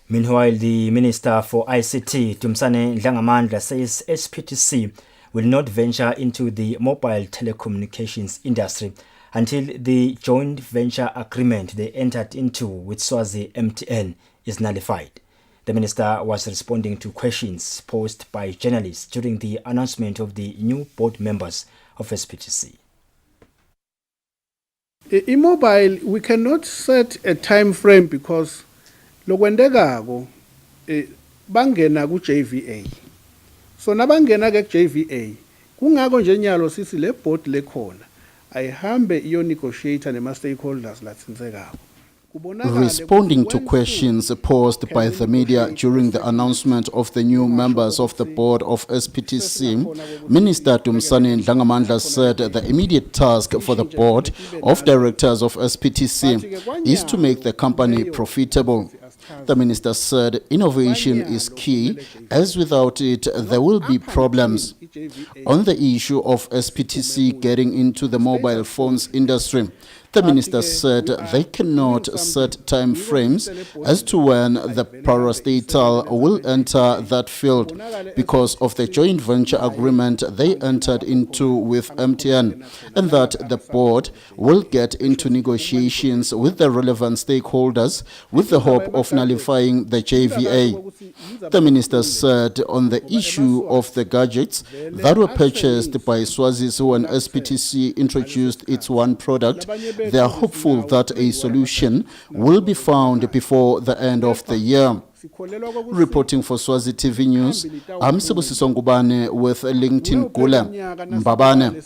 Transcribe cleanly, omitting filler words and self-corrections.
Meanwhile, the Minister for ICT, Dumsani Ndlangamandla, says SPTC will not venture into the mobile telecommunications industry until the joint venture agreement they entered into with Swazi MTN is nullified. The minister was responding to questions posed by journalists during the announcement of the new board members of SPTC. In mobile, we cannot set a time frame because lokwendekako bangena ku JVA. So nabangena ke JVA kungako nje nyalo sisi le board lekhona ayihambe iyo negotiator nema stakeholders latsinzekako. Responding to questions posed by the media during the announcement of the new members of the board of SPTC, Minister Dumsani Ndlangamandla said the immediate task for the board of directors of SPTC is to make the company profitable. The minister said innovation is key, as without it there will be problems. On the issue of SPTC getting into the mobile phones industry, the minister said they cannot set time frames as to when the parastatal will enter that field because of the joint venture agreement they entered into with MTN, and that the board will get into negotiations with the relevant stakeholders with the hope of nullifying the JVA. The minister said on the issue of the gadgets that were purchased by Swazis when SPTC introduced its one product, they are hopeful that a solution will be found before the end of the year. Reporting for Swazi TV News, I'm Sibusiso Ngubane with LinkedIn Gula Mbabane.